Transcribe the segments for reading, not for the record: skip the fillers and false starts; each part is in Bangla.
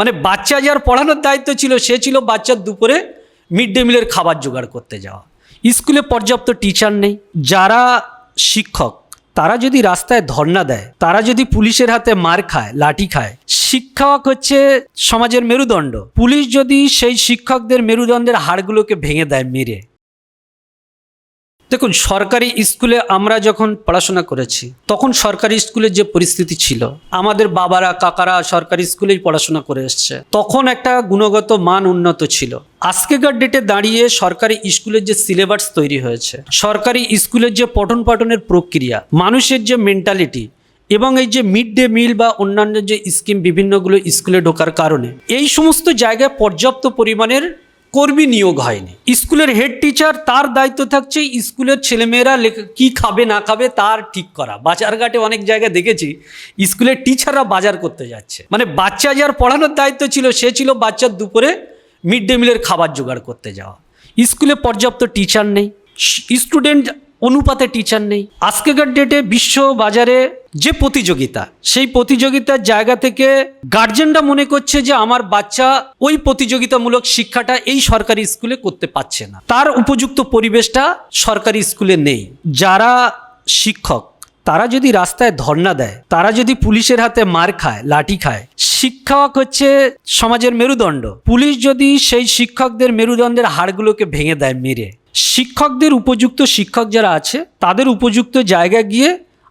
মানে বাচ্চা যার পড়ানোর দায়িত্ব ছিল সে ছিল বাচ্চার দুপুরে মিড ডে মিলের খাবার জোগাড় করতে যাওয়া। স্কুলে পর্যাপ্ত টিচার নেই। যারা শিক্ষক তারা যদি রাস্তায় ধর্ণা দেয়, তারা যদি পুলিশের হাতে মার খায়, লাঠি খায়, শিক্ষক হচ্ছে সমাজের মেরুদণ্ড। পুলিশ যদি সেই শিক্ষকদের মেরুদণ্ডের হাড়গুলোকে ভেঙে দেয় মেরে। দেখুন, সরকারি স্কুলে আমরা যখন পড়াশোনা করেছি তখন সরকারি স্কুলের যে পরিস্থিতি ছিল, আমাদের বাবারা কাকারা সরকারি স্কুলেই পড়াশোনা করে এসছে, তখন একটা গুণগত মান উন্নত ছিল। আজকেকার ডেটে দাঁড়িয়ে সরকারি স্কুলের যে সিলেবাস তৈরি হয়েছে, সরকারি স্কুলের যে পঠন পাঠনের প্রক্রিয়া, মানুষের যে মেন্টালিটি এবং এই যে মিড ডে মিল বা অন্যান্য যে স্কিম বিভিন্নগুলো স্কুলে ঢোকার কারণে এই সমস্ত জায়গায় পর্যাপ্ত পরিমাণের কর্মী নিয়োগ হয়নি। স্কুলের হেড টিচার তার দায়িত্ব থাকছে স্কুলের ছেলেমেয়েরা কি খাবে না খাবে তার ঠিক করা। বাজারঘাটে অনেক জায়গায় দেখেছি স্কুলের টিচাররা বাজার করতে যাচ্ছে। মানে বাচ্চা যার পড়ানোর দায়িত্ব ছিল সে ছিল বাচ্চার দুপুরে মিড ডে মিলের খাবার জোগাড় করতে যাওয়া। স্কুলে পর্যাপ্ত টিচার নেই, স্টুডেন্ট অনুপাতে টিচার নেই। আজকেকার ডেটে বিশ্ব বাজারে যে প্রতিযোগিতা, সেই প্রতিযোগিতার জায়গা থেকে গার্জেনরা মনে করছে যে আমার বাচ্চা ওই প্রতিযোগিতামূলক শিক্ষাটা এই সরকারি স্কুলে করতে পারছে না, তার উপযুক্ত পরিবেশটা সরকারি স্কুলে নেই। যারা শিক্ষক তারা যদি রাস্তায় ধর্ণা দেয়, তারা যদি পুলিশের হাতে মার খায়, লাঠি খায়, শিক্ষক হচ্ছে সমাজের মেরুদণ্ড। পুলিশ যদি সেই শিক্ষকদের মেরুদণ্ডের হাড়গুলোকে ভেঙে দেয় মেরে, শিক্ষকদের উপযুক্ত শিক্ষক যারা আছে তাদের উপযুক্ত জায়গায় গিয়ে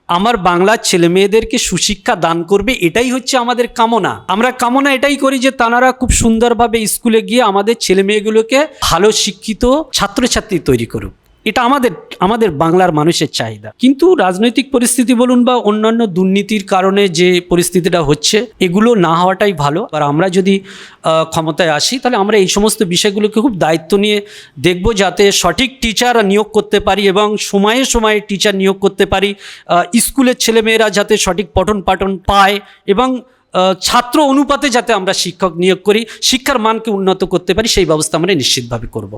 আমার বাংলার ছেলে মেয়েদেরকে সুশিক্ষা দান করবে, এটাই হচ্ছে আমাদের কামনা। আমরা কামনা এটাই করি যে তাঁরা খুব সুন্দরভাবে স্কুলে গিয়ে আমাদের ছেলে মেয়েগুলোকে ভালো শিক্ষিত ছাত্রছাত্রী তৈরি করুক। এটা আমাদের বাংলার মানুষের চাহিদা। কিন্তু রাজনৈতিক পরিস্থিতি বলুন বা অন্যান্য দুর্নীতির কারণে যে পরিস্থিতিটা হচ্ছে, এগুলো না হওয়াটাই ভালো। আর আমরা যদি ক্ষমতায় আসি তাহলে আমরা এই সমস্ত বিষয়গুলোকে খুব দায়িত্ব নিয়ে দেখব, যাতে সঠিক টিচার নিয়োগ করতে পারি এবং সময়ে সময়ে টিচার নিয়োগ করতে পারি। স্কুলের ছেলেমেয়েরা যাতে সঠিক পঠন পাঠন পায় এবং ছাত্র অনুপাতে যাতে আমরা শিক্ষক নিয়োগ করি, শিক্ষার মানকে উন্নত করতে পারি, সেই ব্যবস্থা আমরা নিশ্চিতভাবে করব।